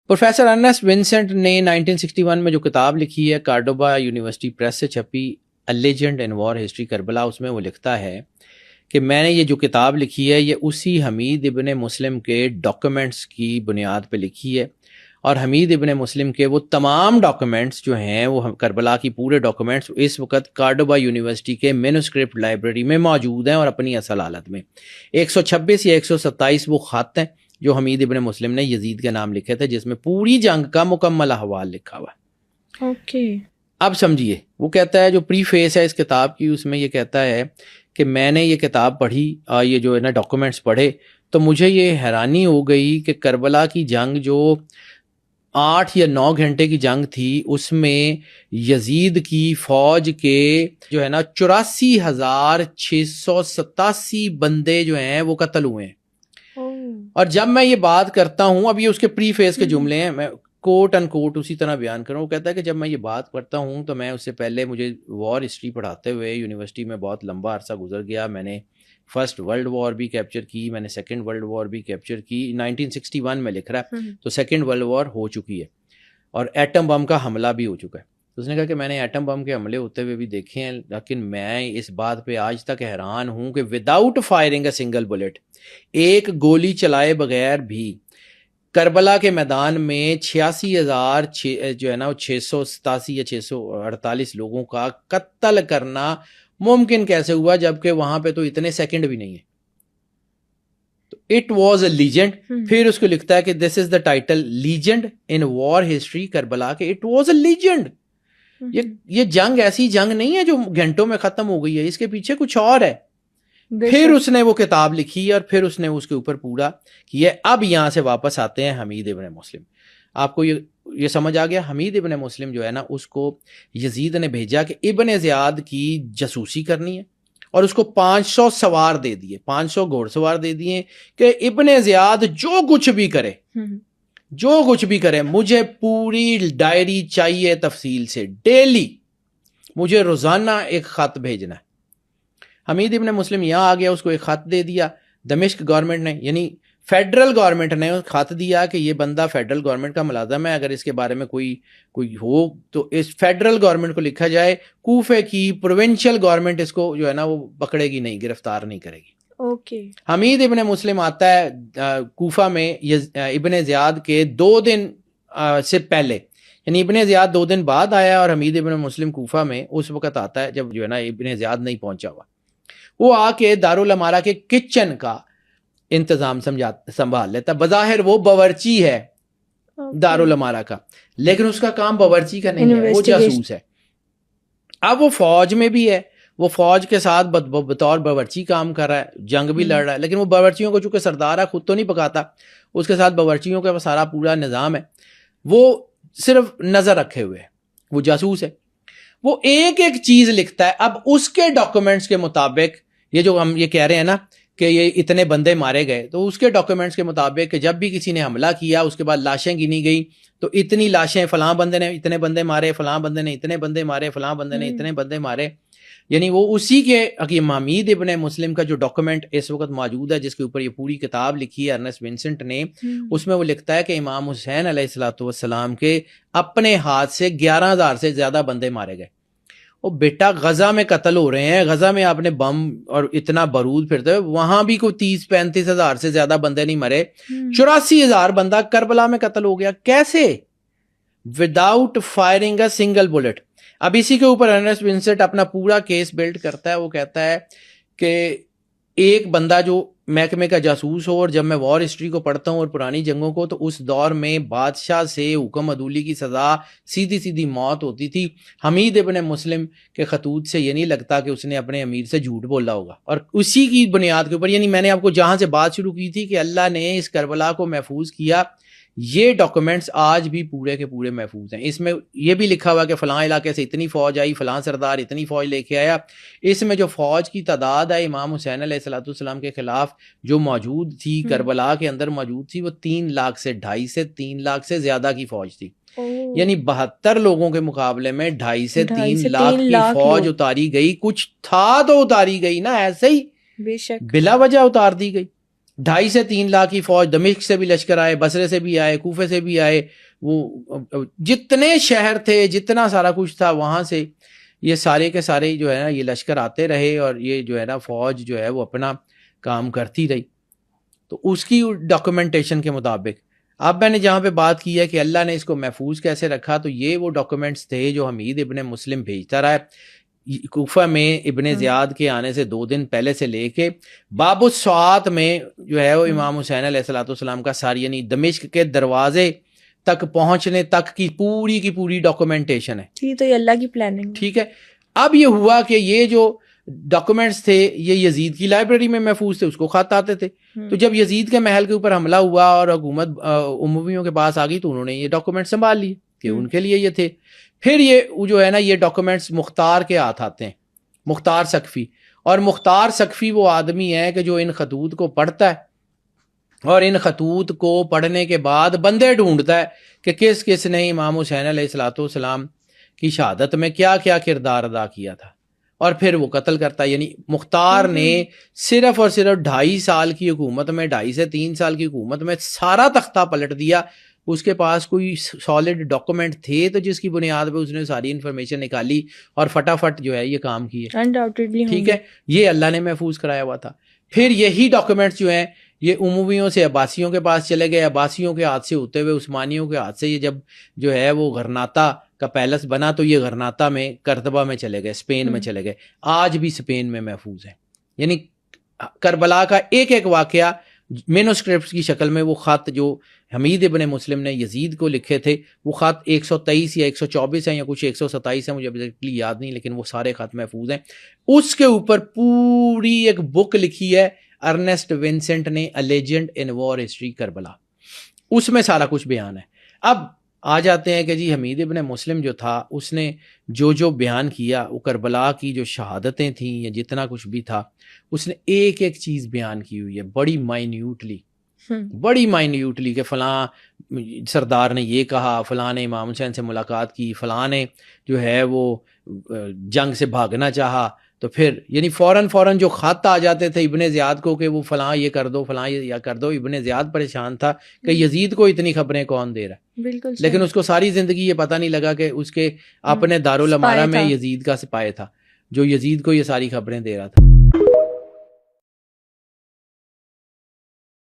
Professor Ernest Vincent نے 1961 میں جو کتاب لکھی ہے، کارڈوبا یونیورسٹی پریس سے چھپی، اے legend in war history Karbala, اس میں وہ لکھتا ہے کہ میں نے یہ جو کتاب لکھی ہے یہ اسی حمید ابن مسلم کے ڈاکومنٹس کی بنیاد پہ لکھی ہے، اور حمید ابن مسلم کے وہ تمام ڈاکومنٹس جو ہیں، وہ کربلا کی پورے ڈاکومنٹس اس وقت کارڈوبا یونیورسٹی کے مینوسکرپٹ لائبریری میں موجود ہیں اور اپنی اصل حالت میں 126 یا 127 وہ خط ہیں جو حمید ابن مسلم نے یزید کے نام لکھے تھے، جس میں پوری جنگ کا مکمل احوال لکھا ہوا ہے۔ اوکے، اب سمجھیے، وہ کہتا ہے جو پری فیس ہے اس کتاب کی، اس میں یہ کہتا ہے کہ میں نے یہ کتاب پڑھی، یہ جو ہے نا ڈاکومنٹس پڑھے، تو مجھے یہ حیرانی ہو گئی کہ کربلا کی جنگ جو 8 یا 9 گھنٹے کی جنگ تھی، اس میں یزید کی فوج کے جو ہے نا 84,687 بندے جو ہیں وہ قتل ہوئے ہیں۔ اور جب میں یہ بات کرتا ہوں، اب یہ اس کے پری فیس کے جملے ہیں، میں کوٹ ان کوٹ اسی طرح بیان کروں، وہ کہتا ہے کہ جب میں یہ بات کرتا ہوں تو میں اس سے پہلے مجھے وار ہسٹری پڑھاتے ہوئے یونیورسٹی میں بہت لمبا عرصہ گزر گیا، میں نے فرسٹ ورلڈ وار بھی کیپچر کی، میں نے سیکنڈ ورلڈ وار بھی کیپچر کی، 1961 میں لکھ رہا ہے تو سیکنڈ ورلڈ وار ہو چکی ہے اور ایٹم بم کا حملہ بھی ہو چکا ہے۔ تو اس نے کہا کہ میں نے ایٹم بم کے حملے ہوتے ہوئے بھی دیکھے ہیں، لیکن میں اس بات پہ آج تک حیران ہوں کہ without firing a single bullet, ایک گولی چلائے بغیر بھی کربلا کے میدان میں 86,000 جو ہے نا 687 یا 648 لوگوں کا قتل کرنا ممکن کیسے ہوا، جبکہ وہاں پہ تو اتنے سیکنڈ بھی نہیں ہیں۔ تو اٹ واز اے لیجنڈ، پھر اس کو لکھتا ہے کہ this is the title, legend in war history Karbala, کہ اٹ واز اے لیجنڈ۔ یہ جنگ ایسی جنگ نہیں ہے جو گھنٹوں میں ختم ہو گئی ہے، اس کے پیچھے کچھ اور ہے۔ پھر اس نے وہ کتاب لکھی اور پھر اس نے اس کے اوپر پورا کیا۔ اب یہاں سے واپس آتے ہیں حمید ابن مسلم۔ آپ کو یہ سمجھ آ گیا، حمید ابن مسلم جو ہے نا، اس کو یزید نے بھیجا کہ ابن زیاد کی جاسوسی کرنی ہے، اور اس کو 500 سوار دے دیے، 500 گھوڑ سوار دے دیے کہ ابن زیاد جو کچھ بھی کرے، جو کچھ بھی کرے، مجھے پوری ڈائری چاہیے تفصیل سے، ڈیلی مجھے روزانہ ایک خط بھیجنا ہے۔ حمید ابن مسلم یہاں آ گیا، اس کو ایک خط دے دیا دمشق گورنمنٹ نے، یعنی فیڈرل گورنمنٹ نے خط دیا کہ یہ بندہ فیڈرل گورنمنٹ کا ملازم ہے، اگر اس کے بارے میں کوئی ہو تو اس فیڈرل گورنمنٹ کو لکھا جائے، کوفے کی پروونشل گورنمنٹ اس کو جو ہے نا وہ پکڑے گی نہیں، گرفتار نہیں کرے گی۔ اوکے، حمید ابن مسلم آتا ہے کوفہ میں ابن زیاد کے 2 دن سے پہلے، یعنی ابن زیاد 2 دن بعد آیا اور حمید ابن مسلم کوفہ میں اس وقت آتا ہے جب جو ہے نا ابن زیاد نہیں پہنچا ہوا۔ وہ آ کے دارالامارہ کے کچن کا انتظام سنبھال لیتا، بظاہر وہ باورچی ہے دارالامارہ کا، لیکن اس کا کام باورچی کا نہیں ہے، وہ جاسوس ہے۔ اب وہ فوج میں بھی ہے، وہ فوج کے ساتھ بطور باورچی کام کر رہا ہے، جنگ بھی لڑ رہا ہے، لیکن وہ باورچیوں کو چونکہ سردار ہے، خود تو نہیں پکاتا، اس کے ساتھ باورچیوں کا سارا پورا نظام ہے، وہ صرف نظر رکھے ہوئے ہے، وہ جاسوس ہے۔ وہ ایک ایک چیز لکھتا ہے۔ اب اس کے ڈاکومنٹس کے مطابق، یہ جو ہم یہ کہہ رہے ہیں نا کہ یہ اتنے بندے مارے گئے، تو اس کے ڈاکومنٹس کے مطابق کہ جب بھی کسی نے حملہ کیا اس کے بعد لاشیں گنی گئی، تو اتنی لاشیں، فلاں بندے نے اتنے بندے مارے، فلاں بندے نے اتنے بندے مارے، فلاں بندے نے اتنے بندے مارے، یعنی وہ اسی کے حکیم حمید ابن مسلم کا جو ڈاکومنٹ اس وقت موجود ہے، جس کے اوپر یہ پوری کتاب لکھی ہے ارنسٹ ونسنٹ نے، اس میں وہ لکھتا ہے کہ امام حسین علیہ الصلوۃ والسلام کے اپنے ہاتھ سے 11,000 سے زیادہ بندے مارے گئے۔ وہ بیٹا غزہ میں قتل ہو رہے ہیں، غزہ میں آپ نے بم اور اتنا بارود پھرتے ہوئے، وہاں بھی کوئی 30-35 ہزار سے زیادہ بندے نہیں مرے، 84,000 بندہ کربلا میں قتل ہو گیا، کیسے؟ Without firing a single bullet. اب اسی کے اوپر ارنسٹ ونسنٹ اپنا پورا کیس بلڈ کرتا ہے۔ وہ کہتا ہے کہ ایک بندہ جو محکمے کا جاسوس ہو، اور جب میں وار ہسٹری کو پڑھتا ہوں اور پرانی جنگوں کو، تو اس دور میں بادشاہ سے حکم عدولی کی سزا سیدھی سیدھی موت ہوتی تھی۔ حمید ابن مسلم کے خطوط سے یہ نہیں لگتا کہ اس نے اپنے امیر سے جھوٹ بولا ہوگا، اور اسی کی بنیاد کے اوپر، یعنی میں نے آپ کو جہاں سے بات شروع کی تھی کہ اللہ نے اس کربلا کو محفوظ کیا، یہ ڈاکومنٹس آج بھی پورے کے پورے محفوظ ہیں۔ اس میں یہ بھی لکھا ہوا کہ فلاں علاقے سے اتنی فوج آئی، فلاں سردار اتنی فوج لے کے آیا۔ اس میں جو فوج کی تعداد ہے امام حسین علیہ الصلوۃ والسلام کے خلاف جو موجود تھی، کربلا کے اندر موجود تھی، وہ 3 لاکھ سے 2.5 سے 3 لاکھ سے زیادہ کی فوج تھی، یعنی 72 لوگوں کے مقابلے میں 2.5 سے 3 لاکھ کی فوج اتاری گئی۔ کچھ تھا تو اتاری گئی نا، ایسے ہی بے شک بلا وجہ اتار دی گئی۔ 2.5 سے 3 لاکھ کی فوج دمشق سے بھی لشکر آئے, بصرے سے بھی آئے, کوفے سے بھی آئے, وہ جتنے شہر تھے جتنا سارا کچھ تھا وہاں سے یہ سارے کے سارے جو ہے نا یہ لشکر آتے رہے, اور یہ جو ہے نا فوج جو ہے وہ اپنا کام کرتی رہی. تو اس کی ڈاکومنٹیشن کے مطابق اب میں نے جہاں پہ بات کی ہے کہ اللہ نے اس کو محفوظ کیسے رکھا, تو یہ وہ ڈاکومنٹس تھے جو حمید ابن مسلم بھیجتا رہا ہے کوفہ میں ابن زیاد کے آنے سے 2 دن پہلے سے لے کے باب السوات میں جو ہے وہ امام حسین علیہ الصلوۃ والسلام کا ساری یعنی دمشق کے دروازے تک پہنچنے تک کی پوری ڈاکومنٹیشن ہے. تو یہ اللہ کی پلاننگ. ٹھیک ہے. اب یہ ہوا کہ یہ جو ڈاکومنٹس تھے یہ یزید کی لائبریری میں محفوظ تھے, اس کو خط آتے تھے. تو جب یزید کے محل کے اوپر حملہ ہوا اور حکومت امویوں کے پاس آ گئی تو انہوں نے یہ ڈاکومنٹ سنبھال لیے کہ ان کے لیے یہ تھے. پھر یہ جو ہے نا یہ ڈاکومنٹس مختار کے ہاتھ آتے ہیں, مختار سقفی. اور مختار سقفی وہ آدمی ہے کہ جو ان خطوط کو پڑھتا ہے اور ان خطوط کو پڑھنے کے بعد بندے ڈھونڈتا ہے کہ کس کس نے امام حسین علیہ الصلوۃ والسلام کی شہادت میں کیا کیا کردار ادا کیا تھا, اور پھر وہ قتل کرتا ہے. یعنی مختار نے صرف اور صرف 2.5 سال کی حکومت میں 2.5 سے 3 سال کی حکومت میں سارا تختہ پلٹ دیا. اس کے پاس کوئی سالڈ ڈاکومنٹ تھے تو جس کی بنیاد پہ اس نے ساری انفارمیشن نکالی اور فٹافٹ جو ہے یہ کام کیے. ٹھیک ہے, یہ اللہ نے محفوظ کرایا ہوا تھا. پھر یہی ڈاکومنٹس جو ہیں یہ امویوں سے عباسیوں کے پاس چلے گئے, عباسیوں کے ہاتھ سے ہوتے ہوئے عثمانیوں کے ہاتھ سے یہ جب جو ہے وہ غرناطہ کا پیلس بنا تو یہ غرناطہ میں کرتبہ میں چلے گئے, اسپین میں چلے گئے. آج بھی اسپین میں محفوظ ہے. یعنی کربلا کا ایک ایک واقعہ مینوسکرپٹس کی شکل میں وہ خط جو حمید ابن مسلم نے یزید کو لکھے تھے, وہ خط 123 یا 124 ہیں یا کچھ 127 ہیں, مجھے ابھی یاد نہیں, لیکن وہ سارے خط محفوظ ہیں. اس کے اوپر پوری ایک بک لکھی ہے ارنسٹ ونسنٹ نے, اے legend in war history Karbala. اس میں سارا کچھ بیان ہے. اب آ جاتے ہیں کہ جی حمید ابن مسلم جو تھا اس نے جو بیان کیا وہ کربلا کی جو شہادتیں تھیں یا جتنا کچھ بھی تھا اس نے ایک ایک چیز بیان کی ہوئی ہے بڑی مائنیوٹلی کہ فلاں سردار نے یہ کہا, فلاں نے امام حسین سے ملاقات کی, فلاں نے جو ہے وہ جنگ سے بھاگنا چاہا. تو پھر یعنی فوراً جو خط آ جاتے تھے ابن زیاد کو کہ وہ فلاں یہ کر دو, فلاں یہ کر دو. ابن زیاد پریشان تھا کہ یزید کو اتنی خبریں کون دے رہا ہے. بالکل. لیکن اس کو ساری زندگی یہ پتہ نہیں لگا کہ اس کے اپنے دارالامارہ میں یزید کا سپاہی تھا جو یزید کو یہ ساری خبریں دے رہا تھا.